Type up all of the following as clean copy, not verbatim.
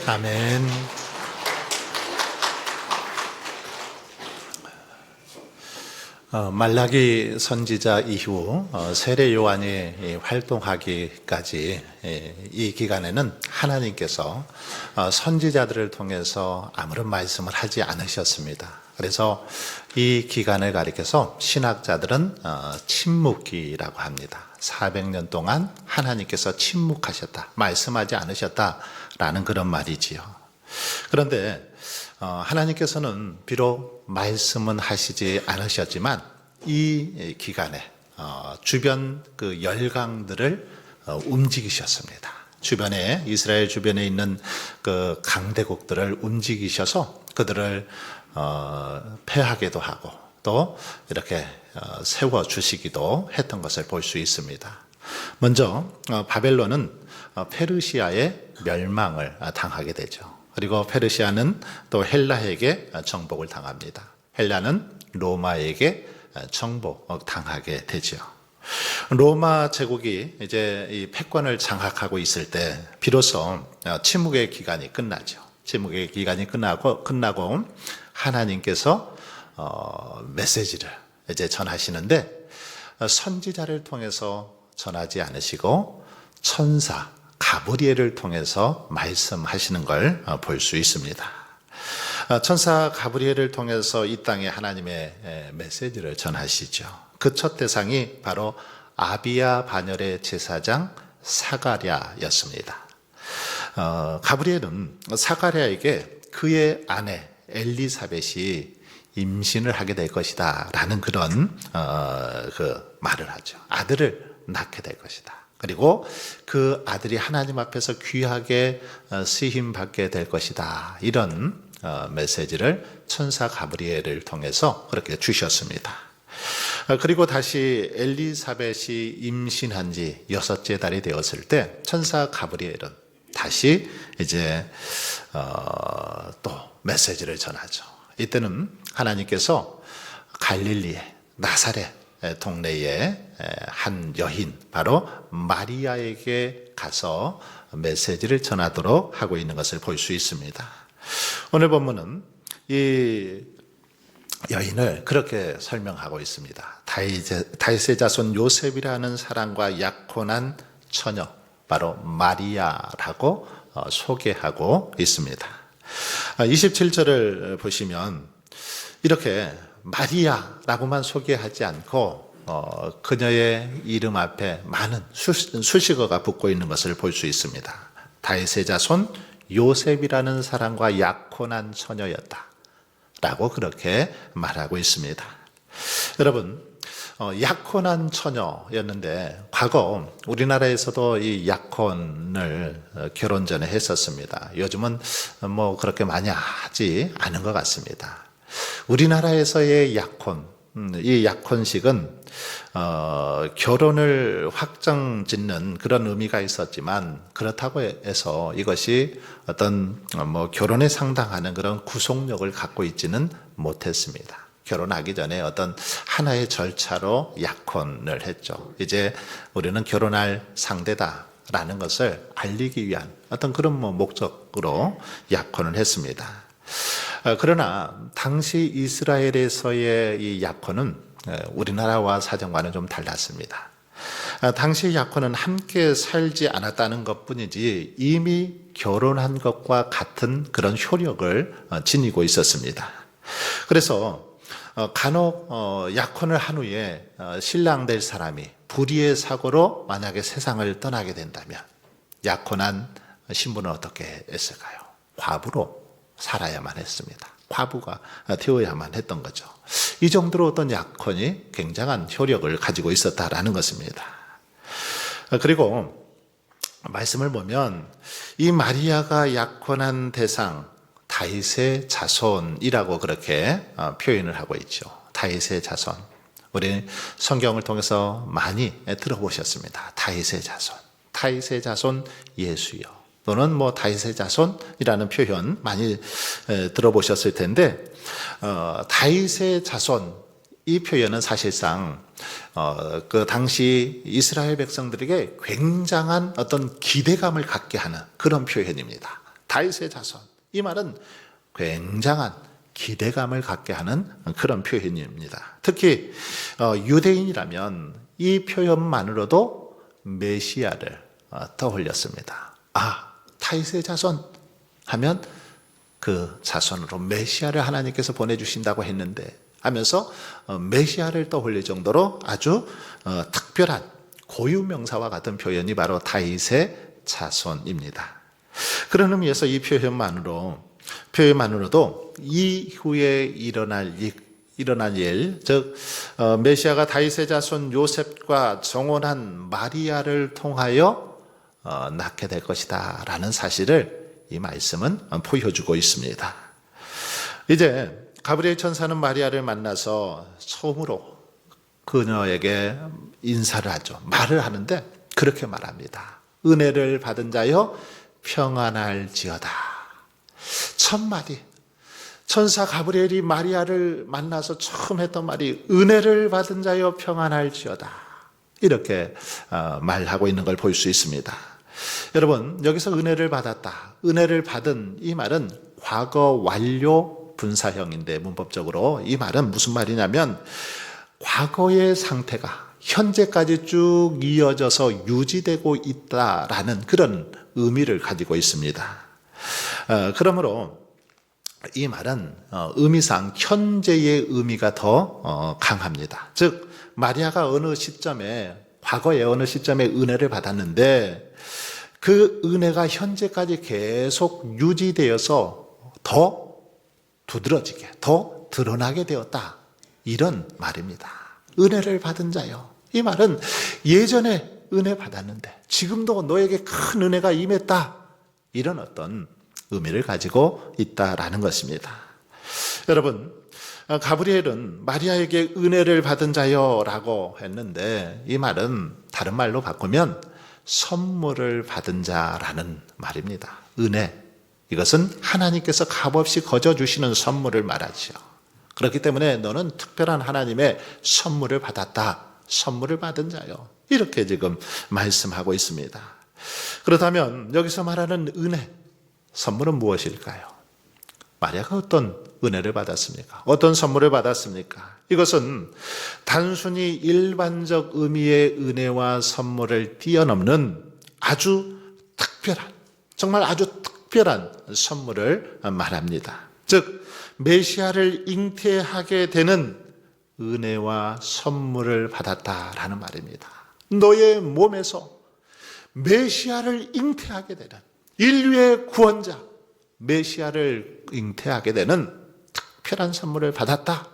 아멘. 말라기 선지자 이후 세례 요한이 활동하기까지 이 기간에는 하나님께서 선지자들을 통해서 아무런 말씀을 하지 않으셨습니다. 그래서 이 기간을 가리켜서 신학자들은 침묵기라고 합니다. 400년 동안 하나님께서 침묵하셨다, 말씀하지 않으셨다라는 그런 말이지요. 그런데 하나님께서는 비록 말씀은 하시지 않으셨지만 이 기간에 주변 그 열강들을 움직이셨습니다. 주변에, 이스라엘 주변에 있는 그 강대국들을 움직이셔서 그들을 패하기도 하고 또 이렇게 세워주시기도 했던 것을 볼 수 있습니다. 먼저 바벨론은 페르시아의 멸망을 당하게 되죠. 그리고 페르시아는 또 헬라에게 정복을 당합니다. 헬라는 로마에게 정복당하게 되죠. 로마 제국이 이제 이 패권을 장악하고 있을 때 비로소 침묵의 기간이 끝나죠. 침묵의 기간이 끝나고 하나님께서 메시지를 이제 전하시는데 선지자를 통해서 전하지 않으시고 천사 가브리엘을 통해서 말씀하시는 걸 볼 수 있습니다. 천사 가브리엘을 통해서 이 땅에 하나님의 메시지를 전하시죠. 그 첫 대상이 바로 아비야 반열의 제사장 사가랴였습니다. 가브리엘은 사가랴에게 그의 아내 엘리사벳이 임신을 하게 될 것이다 라는 그런 그 말을 하죠. 아들을 낳게 될 것이다. 그리고 그 아들이 하나님 앞에서 귀하게 쓰임받게 될 것이다. 이런 메시지를 천사 가브리엘을 통해서 그렇게 주셨습니다. 그리고 다시 엘리사벳이 임신한 지 6째 달이 되었을 때 천사 가브리엘은 다시 이제 또 메시지를 전하죠. 이때는 하나님께서 갈릴리의 나사렛 동네의 한 여인 바로 마리아에게 가서 메시지를 전하도록 하고 있는 것을 볼 수 있습니다. 오늘 본문은 이 여인을 그렇게 설명하고 있습니다. 다윗의 자손 요셉이라는 사람과 약혼한 처녀 바로 마리아라고 소개하고 있습니다. 27절을 보시면 이렇게 마리아라고만 소개하지 않고 그녀의 이름 앞에 많은 수식어가 붙고 있는 것을 볼 수 있습니다. 다윗의 자손 요셉이라는 사람과 약혼한 처녀였다 라고 그렇게 말하고 있습니다. 여러분, 약혼한 처녀였는데 과거 우리나라에서도 이 약혼을 결혼 전에 했었습니다. 요즘은 뭐 그렇게 많이 하지 않은 것 같습니다. 우리나라에서의 약혼, 이 약혼식은 결혼을 확정짓는 그런 의미가 있었지만 그렇다고 해서 이것이 어떤 뭐 결혼에 상당하는 그런 구속력을 갖고 있지는 못했습니다. 결혼하기 전에 어떤 하나의 절차로 약혼을 했죠. 이제 우리는 결혼할 상대다라는 것을 알리기 위한 어떤 그런 목적으로 약혼을 했습니다. 그러나 당시 이스라엘에서의 이 약혼은 우리나라와 사정과는 좀 달랐습니다. 당시 약혼은 함께 살지 않았다는 것뿐이지 이미 결혼한 것과 같은 그런 효력을 지니고 있었습니다. 그래서 간혹 약혼을 한 후에 신랑 될 사람이 불의의 사고로 만약에 세상을 떠나게 된다면 약혼한 신부는 어떻게 했을까요? 과부로 살아야만 했습니다. 과부가 되어야만 했던 거죠. 이 정도로 어떤 약혼이 굉장한 효력을 가지고 있었다라는 것입니다. 그리고 말씀을 보면 이 마리아가 약혼한 대상 다윗의 자손이라고 그렇게 표현을 하고 있죠. 다윗의 자손. 우리 성경을 통해서 많이 들어보셨습니다. 다윗의 자손. 다윗의 자손 예수여. 또는 뭐 다윗의 자손이라는 표현 많이 들어보셨을 텐데 다윗의 자손 이 표현은 사실상 그 당시 이스라엘 백성들에게 굉장한 어떤 기대감을 갖게 하는 그런 표현입니다. 다윗의 자손. 이 말은 굉장한 기대감을 갖게 하는 그런 표현입니다. 특히 유대인이라면 이 표현만으로도 메시아를 떠올렸습니다. 다윗의 자손 하면 그 자손으로 메시아를 하나님께서 보내주신다고 했는데 하면서 메시아를 떠올릴 정도로 아주 특별한 고유명사와 같은 표현이 바로 다윗의 자손입니다. 그런 의미에서 이 표현만으로도 이후에 일어날 일, 즉 메시아가 다윗의 자손 요셉과 정혼한 마리아를 통하여 낳게 될 것이다 라는 사실을 이 말씀은 보여주고 있습니다. 이제 가브리엘 천사는 마리아를 만나서 처음으로 그녀에게 인사를 하죠. 말을 하는데 그렇게 말합니다. 은혜를 받은 자여 평안할지어다. 첫 마디, 천사 가브리엘이 마리아를 만나서 처음 했던 말이 은혜를 받은 자여 평안할지어다. 이렇게 말하고 있는 걸 볼 수 있습니다. 여러분, 여기서 은혜를 받았다, 은혜를 받은 이 말은 과거 완료 분사형인데 문법적으로 이 말은 무슨 말이냐면 과거의 상태가 현재까지 쭉 이어져서 유지되고 있다라는 그런 의미를 가지고 있습니다. 그러므로 이 말은 의미상 현재의 의미가 더 강합니다. 즉 마리아가 어느 시점에, 과거의 어느 시점에 은혜를 받았는데 그 은혜가 현재까지 계속 유지되어서 더 두드러지게, 더 드러나게 되었다, 이런 말입니다. 은혜를 받은 자요. 이 말은 예전에 은혜 받았는데 지금도 너에게 큰 은혜가 임했다, 이런 어떤 의미를 가지고 있다라는 것입니다. 여러분, 가브리엘은 마리아에게 은혜를 받은 자요라고 했는데 이 말은 다른 말로 바꾸면 선물을 받은 자라는 말입니다. 은혜, 이것은 하나님께서 값없이 거저주시는 선물을 말하지요. 그렇기 때문에 너는 특별한 하나님의 선물을 받았다, 선물을 받은 자요, 이렇게 지금 말씀하고 있습니다. 그렇다면 여기서 말하는 은혜, 선물은 무엇일까요? 마리아가 어떤 은혜를 받았습니까? 어떤 선물을 받았습니까? 이것은 단순히 일반적 의미의 은혜와 선물을 뛰어넘는 아주 특별한, 정말 아주 특별한 선물을 말합니다. 즉 메시아를 잉태하게 되는 은혜와 선물을 받았다라는 말입니다. 너의 몸에서 메시아를 잉태하게 되는, 인류의 구원자 메시아를 잉태하게 되는 특별한 선물을 받았다,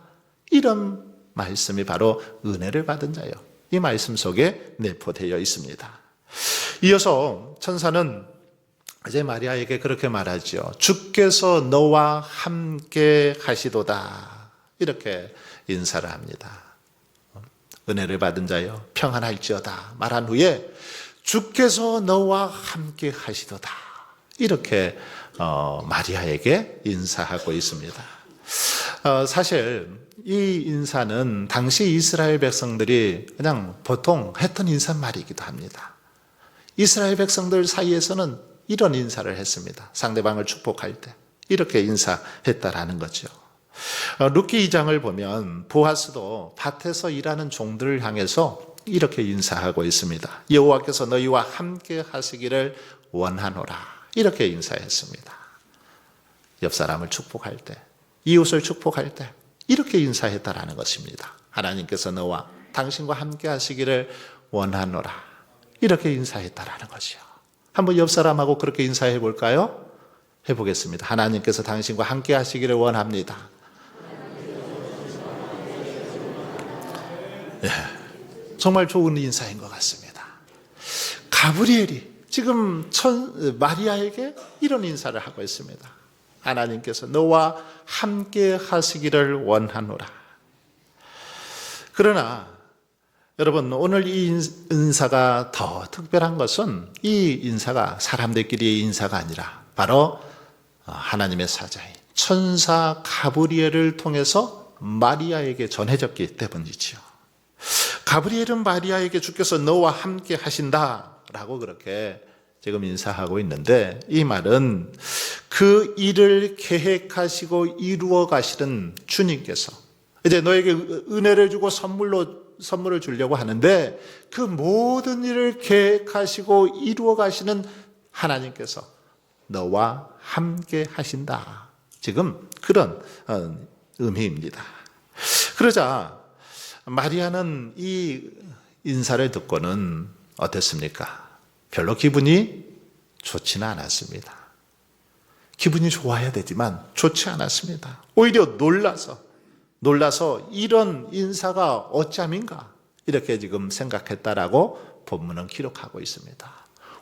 이런 말씀이 바로 은혜를 받은 자요, 이 말씀 속에 내포되어 있습니다. 이어서 천사는 이제 마리아에게 그렇게 말하죠. 주께서 너와 함께 하시도다, 이렇게 인사를 합니다. 은혜를 받은 자여 평안할지어다 말한 후에 주께서 너와 함께 하시도다, 이렇게 마리아에게 인사하고 있습니다. 사실 이 인사는 당시 이스라엘 백성들이 그냥 보통 했던 인사말이기도 합니다. 이스라엘 백성들 사이에서는 이런 인사를 했습니다. 상대방을 축복할 때 이렇게 인사했다라는 거죠. 룻기 2장을 보면 보아스도 밭에서 일하는 종들을 향해서 이렇게 인사하고 있습니다. 여호와께서 너희와 함께 하시기를 원하노라, 이렇게 인사했습니다. 옆 사람을 축복할 때, 이웃을 축복할 때 이렇게 인사했다라는 것입니다. 하나님께서 너와 당신과 함께 하시기를 원하노라, 이렇게 인사했다라는 것이요. 한번 옆 사람하고 그렇게 인사해 볼까요? 해보겠습니다. 하나님께서 당신과 함께 하시기를 원합니다. 네, 정말 좋은 인사인 것 같습니다. 가브리엘이 지금 마리아에게 이런 인사를 하고 있습니다. 하나님께서 너와 함께 하시기를 원하노라. 그러나 여러분, 오늘 이 인사가 더 특별한 것은 이 인사가 사람들끼리의 인사가 아니라 바로 하나님의 사자인 천사 가브리엘을 통해서 마리아에게 전해졌기 때문이지요. 가브리엘은 마리아에게 주께서 너와 함께 하신다라고 그렇게 지금 인사하고 있는데 이 말은 그 일을 계획하시고 이루어 가시는 주님께서 이제 너에게 은혜를 주고 선물을 주려고 하는데 그 모든 일을 계획하시고 이루어 가시는 하나님께서 너와 함께 하신다. 지금 그런 의미입니다. 그러자 마리아는 이 인사를 듣고는 어땠습니까? 별로 기분이 좋지는 않았습니다. 기분이 좋아야 되지만 좋지 않았습니다. 오히려 놀라서 이런 인사가 어찌함인가 이렇게 지금 생각했다라고 본문은 기록하고 있습니다.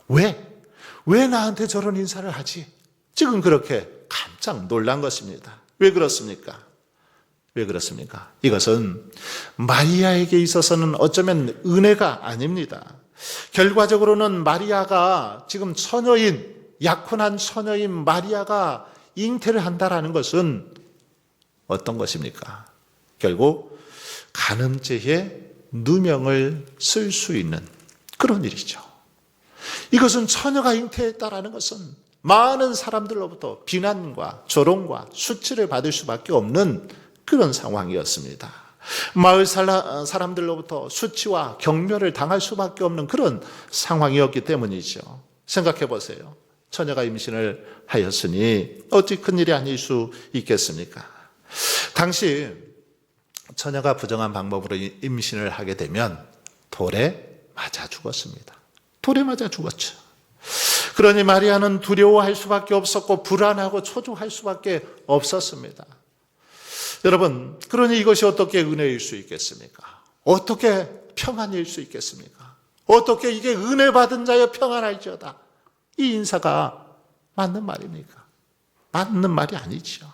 왜 나한테 저런 인사를 하지? 지금 그렇게 깜짝 놀란 것입니다. 왜 그렇습니까? 이것은 마리아에게 있어서는 어쩌면 은혜가 아닙니다. 결과적으로는 마리아가 지금 약혼한 처녀인 마리아가 잉태를 한다라는 것은 어떤 것입니까? 결국 간음죄의 누명을 쓸 수 있는 그런 일이죠. 이것은 처녀가 잉태했다라는 것은 많은 사람들로부터 비난과 조롱과 수치를 받을 수밖에 없는 그런 상황이었습니다. 마을 사람들로부터 수치와 경멸을 당할 수밖에 없는 그런 상황이었기 때문이죠. 생각해 보세요. 처녀가 임신을 하였으니 어찌 큰일이 아닐 수 있겠습니까? 당시 처녀가 부정한 방법으로 임신을 하게 되면 돌에 맞아 죽었습니다. 돌에 맞아 죽었죠. 그러니 마리아는 두려워할 수밖에 없었고 불안하고 초조할 수밖에 없었습니다. 여러분, 그러니 이것이 어떻게 은혜일 수 있겠습니까? 어떻게 평안일 수 있겠습니까? 어떻게 이게 은혜 받은 자여 평안할지어다. 이 인사가 맞는 말입니까? 맞는 말이 아니죠.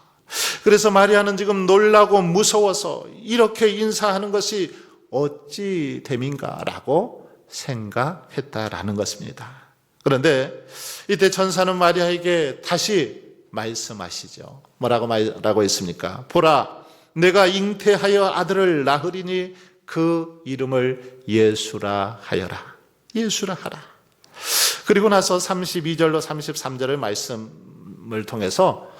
그래서 마리아는 지금 놀라고 무서워서 이렇게 인사하는 것이 어찌 됨인가라고 생각했다라는 것입니다. 그런데 이때 천사는 마리아에게 다시 말씀하시죠. 뭐라고 말하고 있습니까? 보라, 내가 잉태하여 아들을 낳으리니 그 이름을 예수라 하여라. 예수라 하라. 그리고 나서 32절로 33절의 말씀을 통해서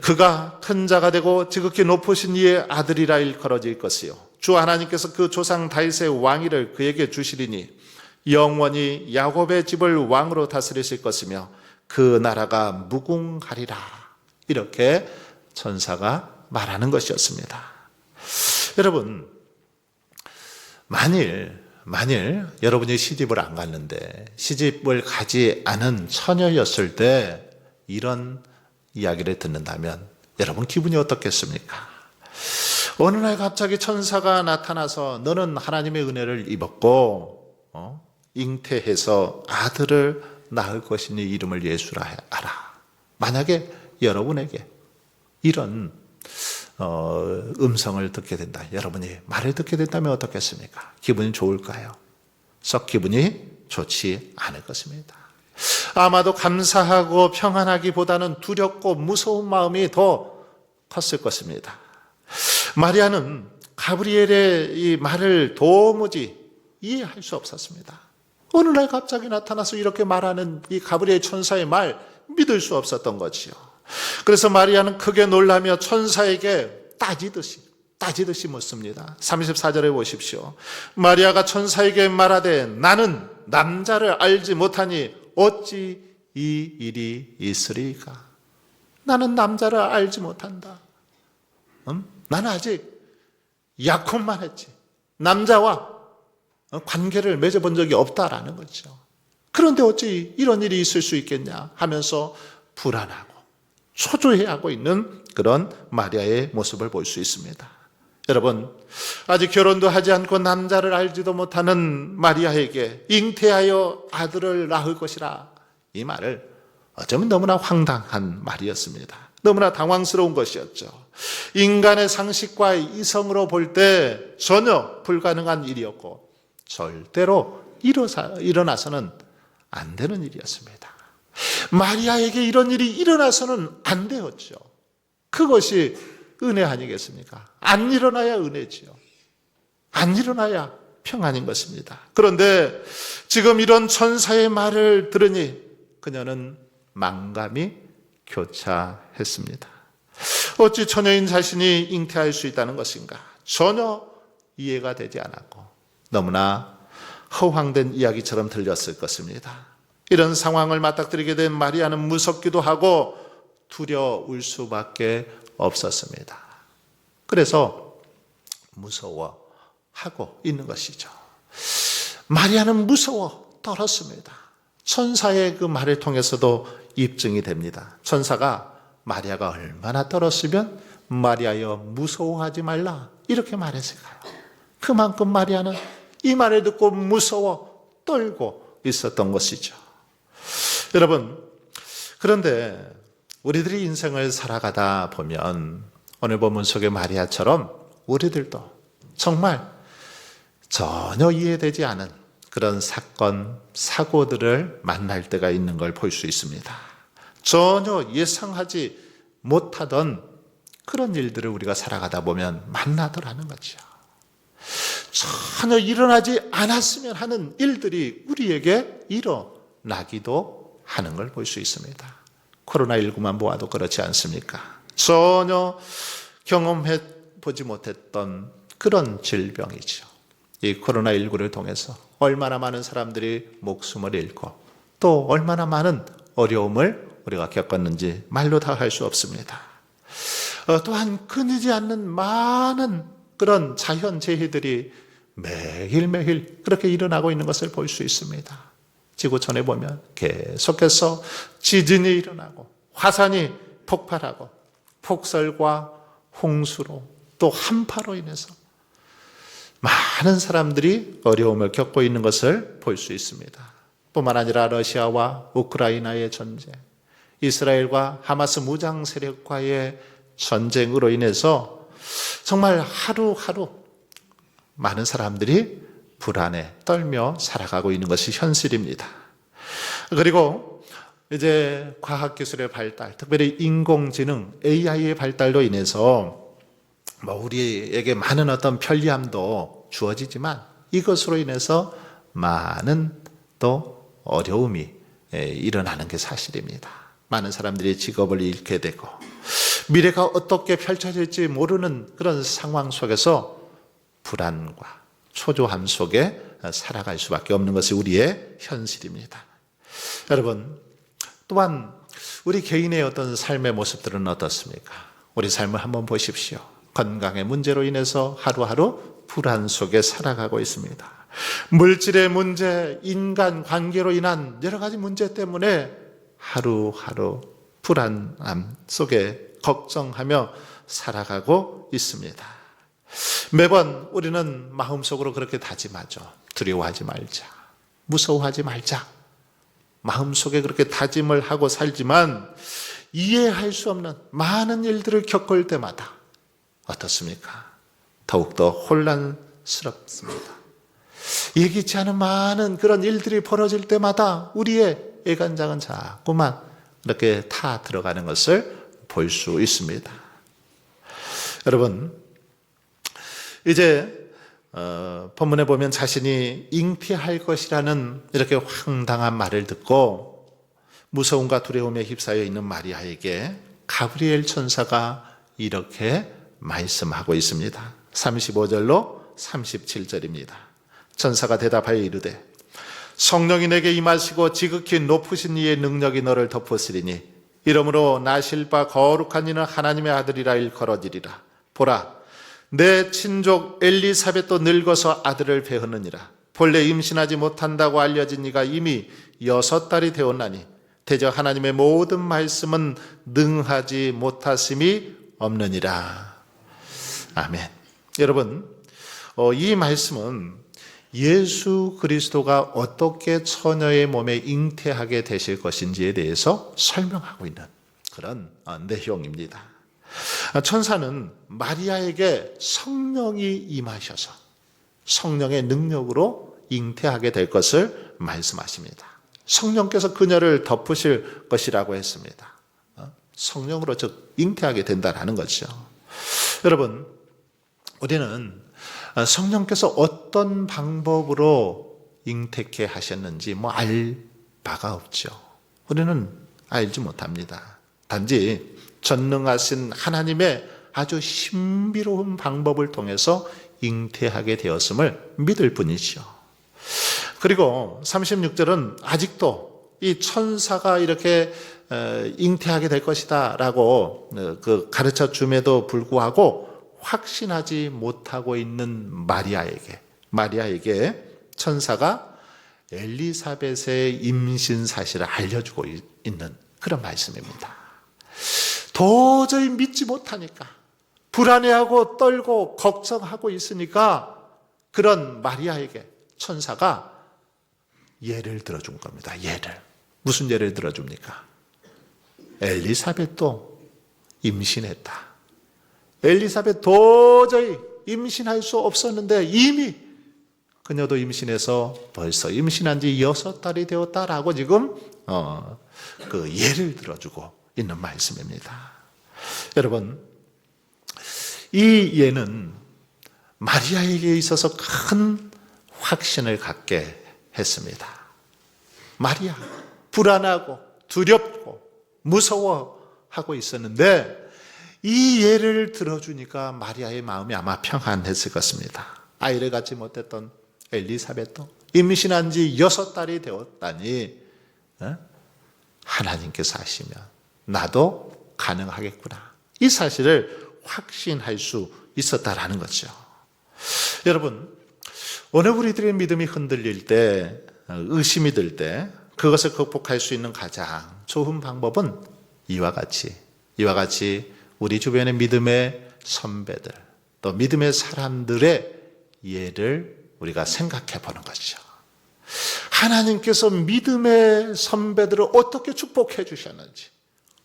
그가 큰 자가 되고 지극히 높으신 이의 아들이라 일컬어질 것이요 주 하나님께서 그 조상 다윗의 왕위를 그에게 주시리니 영원히 야곱의 집을 왕으로 다스리실 것이며 그 나라가 무궁하리라. 이렇게 천사가 말하는 것이었습니다. 여러분, 만일 여러분이 시집을 안 갔는데 시집을 가지 않은 처녀였을 때 이런 이야기를 듣는다면 여러분 기분이 어떻겠습니까? 어느 날 갑자기 천사가 나타나서 너는 하나님의 은혜를 입었고 잉태해서 아들을 낳을 것이니 이름을 예수라 하라. 만약에 여러분에게 이런 음성을 듣게 된다, 여러분이 말을 듣게 된다면 어떻겠습니까? 기분이 좋을까요? 썩 기분이 좋지 않을 것입니다. 아마도 감사하고 평안하기보다는 두렵고 무서운 마음이 더 컸을 것입니다. 마리아는 가브리엘의 이 말을 도무지 이해할 수 없었습니다. 어느 날 갑자기 나타나서 이렇게 말하는 이 가브리엘 천사의 말 믿을 수 없었던 거지요. 그래서 마리아는 크게 놀라며 천사에게 따지듯이 묻습니다. 34절에 보십시오. 마리아가 천사에게 말하되 나는 남자를 알지 못하니 어찌 이 일이 있으리까? 나는 남자를 알지 못한다. 나는 아직 약혼만 했지. 남자와 관계를 맺어본 적이 없다라는 거죠. 그런데 어찌 이런 일이 있을 수 있겠냐 하면서 불안하고 초조해하고 있는 그런 마리아의 모습을 볼 수 있습니다. 여러분, 아직 결혼도 하지 않고 남자를 알지도 못하는 마리아에게 잉태하여 아들을 낳을 것이라, 이 말을 어쩌면 너무나 황당한 말이었습니다. 너무나 당황스러운 것이었죠. 인간의 상식과 이성으로 볼 때 전혀 불가능한 일이었고 절대로 일어나서는 안 되는 일이었습니다. 마리아에게 이런 일이 일어나서는 안 되었죠. 그것이 은혜 아니겠습니까? 안 일어나야 은혜지요. 안 일어나야 평안인 것입니다. 그런데 지금 이런 천사의 말을 들으니 그녀는 망감이 교차했습니다. 어찌 처녀인 자신이 잉태할 수 있다는 것인가? 전혀 이해가 되지 않았고 너무나 허황된 이야기처럼 들렸을 것입니다. 이런 상황을 맞닥뜨리게 된 마리아는 무섭기도 하고 두려울 수밖에 없었습니다. 그래서 무서워하고 있는 것이죠. 마리아는 무서워 떨었습니다. 천사의 그 말을 통해서도 입증이 됩니다. 천사가 마리아가 얼마나 떨었으면 마리아여 무서워하지 말라 이렇게 말했을까요? 그만큼 마리아는 이 말을 듣고 무서워 떨고 있었던 것이죠. 여러분, 그런데 우리들이 인생을 살아가다 보면 오늘 본문 속의 마리아처럼 우리들도 정말 전혀 이해되지 않은 그런 사건, 사고들을 만날 때가 있는 걸 볼 수 있습니다. 전혀 예상하지 못하던 그런 일들을 우리가 살아가다 보면 만나더라는 거죠. 전혀 일어나지 않았으면 하는 일들이 우리에게 일어나기도 하는 걸 볼 수 있습니다. 코로나19만 보아도 그렇지 않습니까? 전혀 경험해 보지 못했던 그런 질병이죠. 이 코로나19를 통해서 얼마나 많은 사람들이 목숨을 잃고 또 얼마나 많은 어려움을 우리가 겪었는지 말로 다 할 수 없습니다. 또한 끊이지 않는 많은 그런 자연재해들이 매일매일 그렇게 일어나고 있는 것을 볼 수 있습니다. 지구촌에 보면 계속해서 지진이 일어나고 화산이 폭발하고 폭설과 홍수로 또 한파로 인해서 많은 사람들이 어려움을 겪고 있는 것을 볼 수 있습니다. 뿐만 아니라 러시아와 우크라이나의 전쟁, 이스라엘과 하마스 무장 세력과의 전쟁으로 인해서 정말 하루하루 많은 사람들이 불안에 떨며 살아가고 있는 것이 현실입니다. 그리고 이제 과학기술의 발달, 특별히 인공지능, AI의 발달로 인해서 우리에게 많은 어떤 편리함도 주어지지만 이것으로 인해서 많은 또 어려움이 일어나는 게 사실입니다. 많은 사람들이 직업을 잃게 되고 미래가 어떻게 펼쳐질지 모르는 그런 상황 속에서 불안과 초조함 속에 살아갈 수밖에 없는 것이 우리의 현실입니다. 여러분, 또한 우리 개인의 어떤 삶의 모습들은 어떻습니까? 우리 삶을 한번 보십시오. 건강의 문제로 인해서 하루하루 불안 속에 살아가고 있습니다. 물질의 문제, 인간 관계로 인한 여러 가지 문제 때문에 하루하루 불안함 속에 걱정하며 살아가고 있습니다. 매번 우리는 마음속으로 그렇게 다짐하죠. 두려워하지 말자. 무서워하지 말자. 마음속에 그렇게 다짐을 하고 살지만 이해할 수 없는 많은 일들을 겪을 때마다 어떻습니까? 더욱더 혼란스럽습니다. 예기치 않은 많은 그런 일들이 벌어질 때마다 우리의 애간장은 자꾸만 이렇게 타 들어가는 것을 볼 수 있습니다. 여러분, 이제 본문에 보면 자신이 잉태할 것이라는 이렇게 황당한 말을 듣고 무서움과 두려움에 휩싸여 있는 마리아에게 가브리엘 천사가 이렇게 말씀하고 있습니다. 35절로 37절입니다. 천사가 대답하여 이르되 성령이 내게 임하시고 지극히 높으신 이의 능력이 너를 덮으시리니 이러므로 나실 바 거룩한 이는 하나님의 아들이라 일컬어지리라. 보라, 내 친족 엘리사벳도 늙어서 아들을 배었느니라. 본래 임신하지 못한다고 알려진 이가 이미 6달이 되었나니 대저 하나님의 모든 말씀은 능하지 못하심이 없느니라. 아멘. 여러분, 이 말씀은 예수 그리스도가 어떻게 처녀의 몸에 잉태하게 되실 것인지에 대해서 설명하고 있는 그런 내용입니다. 천사는 마리아에게 성령이 임하셔서 성령의 능력으로 잉태하게 될 것을 말씀하십니다. 성령께서 그녀를 덮으실 것이라고 했습니다. 성령으로 즉 잉태하게 된다는 거죠. 여러분, 우리는 성령께서 어떤 방법으로 잉태케 하셨는지 알 바가 없죠. 우리는 알지 못합니다. 단지 전능하신 하나님의 아주 신비로운 방법을 통해서 잉태하게 되었음을 믿을 뿐이죠. 그리고 36절은 아직도 이 천사가 이렇게 잉태하게 될 것이다 라고 가르쳐 줌에도 불구하고 확신하지 못하고 있는 마리아에게 천사가 엘리사벳의 임신 사실을 알려주고 있는 그런 말씀입니다. 도저히 믿지 못하니까, 불안해하고 떨고 걱정하고 있으니까 그런 마리아에게 천사가 예를 들어준 겁니다. 무슨 예를 들어줍니까? 엘리사벳도 임신했다. 엘리사벳 도저히 임신할 수 없었는데 이미 그녀도 임신해서 벌써 임신한 지 6달이 되었다라고 지금 그 예를 들어주고 있는 말씀입니다. 여러분, 이 예는 마리아에게 있어서 큰 확신을 갖게 했습니다. 마리아, 불안하고 두렵고 무서워하고 있었는데 이 예를 들어주니까 마리아의 마음이 아마 평안했을 것입니다. 아이를 갖지 못했던 엘리사벳도 임신한 지 6달이 되었다니 하나님께서 하시면 나도 가능하겠구나. 이 사실을 확신할 수 있었다라는 거죠. 여러분, 오늘 우리들의 믿음이 흔들릴 때, 의심이 들 때 그것을 극복할 수 있는 가장 좋은 방법은 이와 같이 우리 주변의 믿음의 선배들, 또 믿음의 사람들의 예를 우리가 생각해 보는 것이죠. 하나님께서 믿음의 선배들을 어떻게 축복해 주셨는지,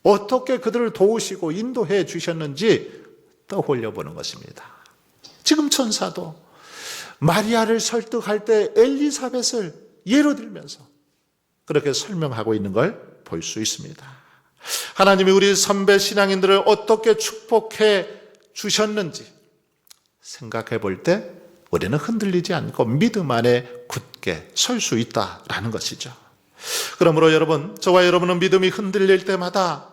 어떻게 그들을 도우시고 인도해 주셨는지 떠올려 보는 것입니다. 지금 천사도 마리아를 설득할 때 엘리사벳을 예로 들면서 그렇게 설명하고 있는 걸 볼 수 있습니다. 하나님이 우리 선배 신앙인들을 어떻게 축복해 주셨는지 생각해 볼 때 우리는 흔들리지 않고 믿음 안에 굳게 설 수 있다라는 것이죠. 그러므로 여러분, 저와 여러분은 믿음이 흔들릴 때마다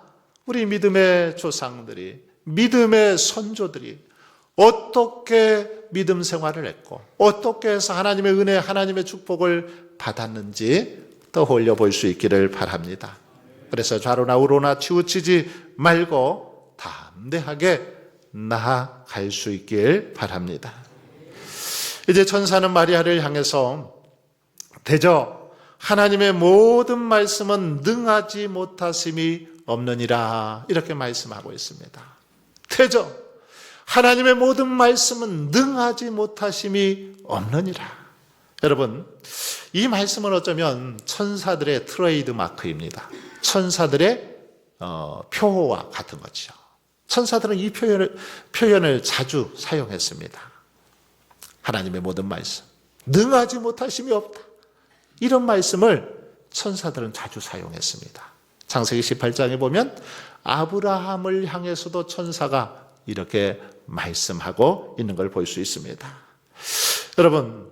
우리 믿음의 조상들이, 믿음의 선조들이 어떻게 믿음 생활을 했고 어떻게 해서 하나님의 은혜, 하나님의 축복을 받았는지 떠올려 볼 수 있기를 바랍니다. 그래서 좌로나 우로나 치우치지 말고 담대하게 나아갈 수 있길 바랍니다. 이제 천사는 마리아를 향해서 대저 하나님의 모든 말씀은 능하지 못하심이 없느니라 이렇게 말씀하고 있습니다. 대저 하나님의 모든 말씀은 능하지 못하심이 없느니라. 여러분, 이 말씀은 어쩌면 천사들의 트레이드 마크입니다. 천사들의 표어와 같은 거죠. 천사들은 이 표현을 자주 사용했습니다. 하나님의 모든 말씀, 능하지 못하심이 없다. 이런 말씀을 천사들은 자주 사용했습니다. 창세기 18장에 보면 아브라함을 향해서도 천사가 이렇게 말씀하고 있는 걸 볼 수 있습니다. 여러분,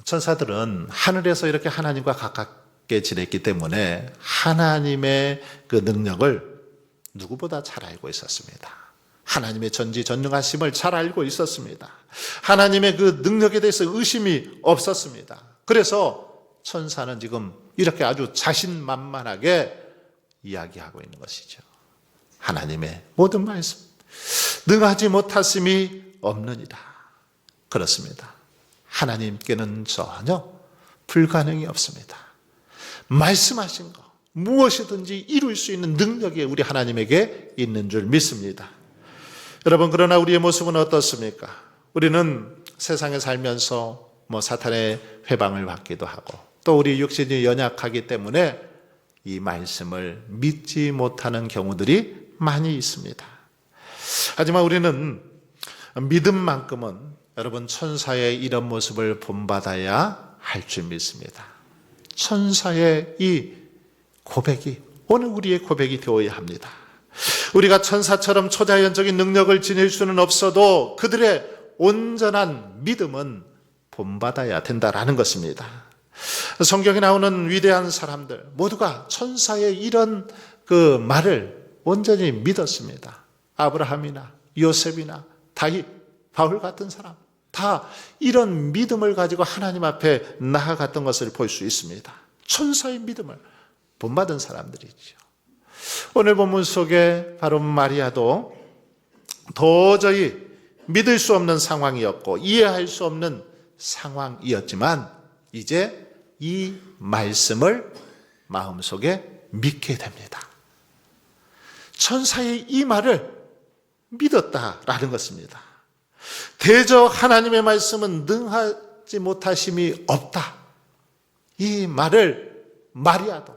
천사들은 하늘에서 이렇게 하나님과 가깝게 지냈기 때문에 하나님의 그 능력을 누구보다 잘 알고 있었습니다. 하나님의 전지전능하심을 잘 알고 있었습니다. 하나님의 그 능력에 대해서 의심이 없었습니다. 그래서 천사는 지금 이렇게 아주 자신만만하게 이야기하고 있는 것이죠. 하나님의 모든 말씀, 능하지 못하심이 없느니라. 그렇습니다. 하나님께는 전혀 불가능이 없습니다. 말씀하신 것 무엇이든지 이룰 수 있는 능력이 우리 하나님에게 있는 줄 믿습니다. 여러분, 그러나 우리의 모습은 어떻습니까? 우리는 세상에 살면서 사탄의 회방을 받기도 하고 또 우리 육신이 연약하기 때문에 이 말씀을 믿지 못하는 경우들이 많이 있습니다. 하지만 우리는 믿음만큼은 여러분 천사의 이런 모습을 본받아야 할 줄 믿습니다. 천사의 이 고백이 오늘 우리의 고백이 되어야 합니다. 우리가 천사처럼 초자연적인 능력을 지닐 수는 없어도 그들의 온전한 믿음은 본받아야 된다라는 것입니다. 성경에 나오는 위대한 사람들 모두가 천사의 이런 그 말을 온전히 믿었습니다. 아브라함이나 요셉이나 다윗, 바울 같은 사람 다 이런 믿음을 가지고 하나님 앞에 나아갔던 것을 볼 수 있습니다. 천사의 믿음을 본받은 사람들이죠. 오늘 본문 속에 바로 마리아도 도저히 믿을 수 없는 상황이었고 이해할 수 없는 상황이었지만 이제 이 말씀을 마음속에 믿게 됩니다. 천사의 이 말을 믿었다라는 것입니다. 대저 하나님의 말씀은 능하지 못하심이 없다. 이 말을 마리아도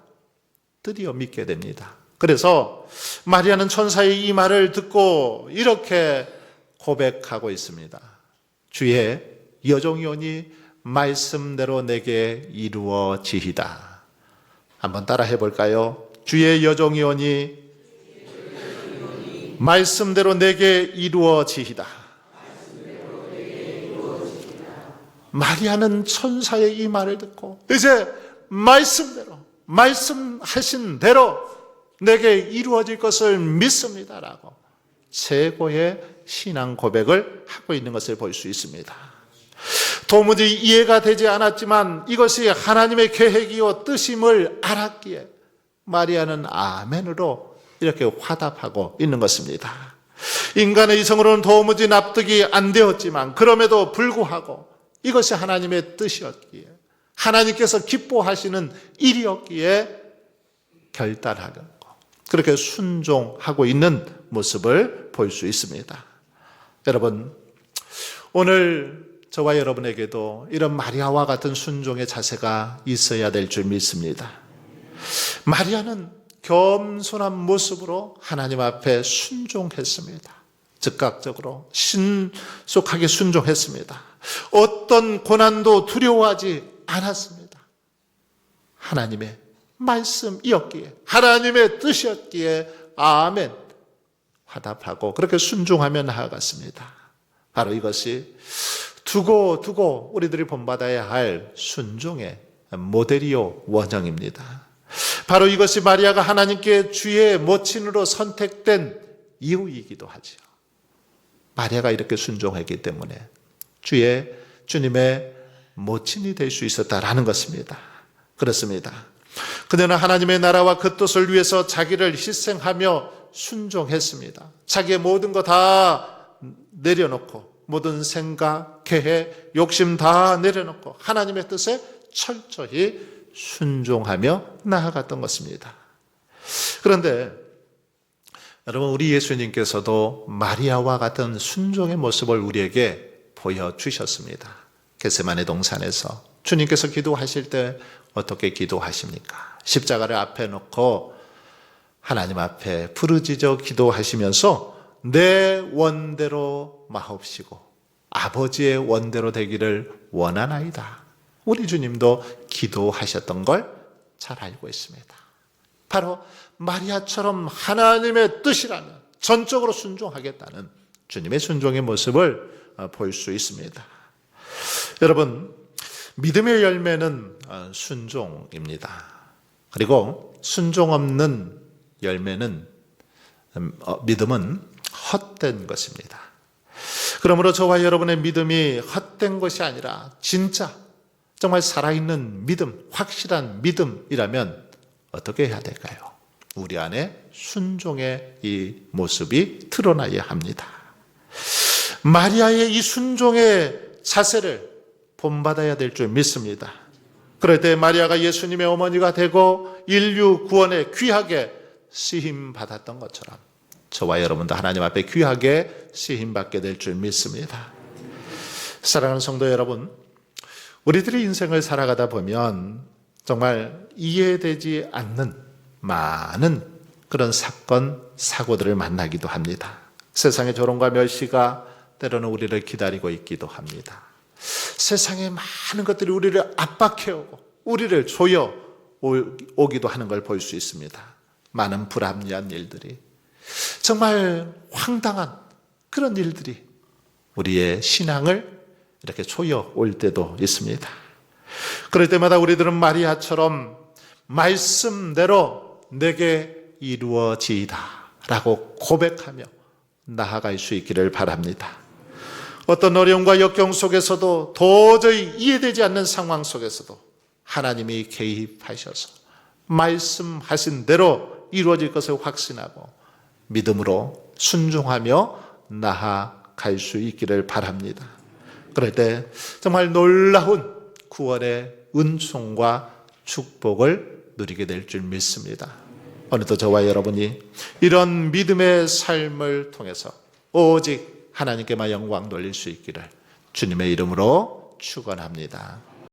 드디어 믿게 됩니다. 그래서 마리아는 천사의 이 말을 듣고 이렇게 고백하고 있습니다. 주의 여종이오니 말씀대로 내게 이루어지이다. 한번 따라 해볼까요? 주의 여종이오니 말씀대로 내게 이루어지이다. 마리아는 천사의 이 말을 듣고 이제 말씀대로 말씀하신 대로 내게 이루어질 것을 믿습니다라고 최고의 신앙 고백을 하고 있는 것을 볼 수 있습니다. 도무지 이해가 되지 않았지만 이것이 하나님의 계획이요 뜻임을 알았기에 마리아는 아멘으로 이렇게 화답하고 있는 것입니다. 인간의 이성으로는 도무지 납득이 안 되었지만 그럼에도 불구하고 이것이 하나님의 뜻이었기에 하나님께서 기뻐하시는 일이었기에 결단하고 그렇게 순종하고 있는 모습을 볼 수 있습니다. 여러분, 오늘 저와 여러분에게도 이런 마리아와 같은 순종의 자세가 있어야 될 줄 믿습니다. 마리아는 겸손한 모습으로 하나님 앞에 순종했습니다. 즉각적으로 신속하게 순종했습니다. 어떤 고난도 두려워하지 않았습니다. 하나님의 말씀이었기에 하나님의 뜻이었기에 아멘 화답하고 그렇게 순종하며 나아갔습니다. 바로 이것이 두고 우리들이 본받아야 할 순종의 모델이요 원형입니다. 바로 이것이 마리아가 하나님께 주의 모친으로 선택된 이유이기도 하죠. 마리아가 이렇게 순종했기 때문에 주님의 모친이 될 수 있었다라는 것입니다. 그렇습니다. 그녀는 하나님의 나라와 그 뜻을 위해서 자기를 희생하며 순종했습니다. 자기의 모든 거 다 내려놓고 모든 생각, 계획, 욕심 다 내려놓고 하나님의 뜻에 철저히 순종하며 나아갔던 것입니다. 그런데 여러분, 우리 예수님께서도 마리아와 같은 순종의 모습을 우리에게 보여주셨습니다. 겟세마네 동산에서 주님께서 기도하실 때 어떻게 기도하십니까? 십자가를 앞에 놓고 하나님 앞에 부르짖어 기도하시면서 내 원대로 마옵시고 아버지의 원대로 되기를 원하나이다. 우리 주님도 기도하셨던 걸 잘 알고 있습니다. 바로 마리아처럼 하나님의 뜻이라면 전적으로 순종하겠다는 주님의 순종의 모습을 볼 수 있습니다. 여러분, 믿음의 열매는 순종입니다. 그리고 순종 없는 열매는 믿음은 헛된 것입니다. 그러므로 저와 여러분의 믿음이 헛된 것이 아니라 진짜 정말 살아있는 믿음, 확실한 믿음이라면 어떻게 해야 될까요? 우리 안에 순종의 이 모습이 드러나야 합니다. 마리아의 이 순종의 자세를 본받아야 될 줄 믿습니다. 그럴 때 마리아가 예수님의 어머니가 되고 인류 구원에 귀하게 쓰임받았던 것처럼 저와 여러분도 하나님 앞에 귀하게 쓰임받게 될 줄 믿습니다. 사랑하는 성도 여러분, 우리들의 인생을 살아가다 보면 정말 이해되지 않는 많은 그런 사건, 사고들을 만나기도 합니다. 세상의 조롱과 멸시가 때로는 우리를 기다리고 있기도 합니다. 세상의 많은 것들이 우리를 압박해오고 우리를 조여 오기도 하는 걸 볼 수 있습니다. 많은 불합리한 일들이, 정말 황당한 그런 일들이 우리의 신앙을 이렇게 조여 올 때도 있습니다. 그럴 때마다 우리들은 마리아처럼 말씀대로 내게 이루어지이다 라고 고백하며 나아갈 수 있기를 바랍니다. 어떤 어려움과 역경 속에서도 도저히 이해되지 않는 상황 속에서도 하나님이 개입하셔서 말씀하신 대로 이루어질 것을 확신하고 믿음으로 순종하며 나아갈 수 있기를 바랍니다. 그럴 때 정말 놀라운 구원의 은총과 축복을 누리게 될 줄 믿습니다. 오늘도 저와 여러분이 이런 믿음의 삶을 통해서 오직 하나님께만 영광 돌릴 수 있기를 주님의 이름으로 축원합니다.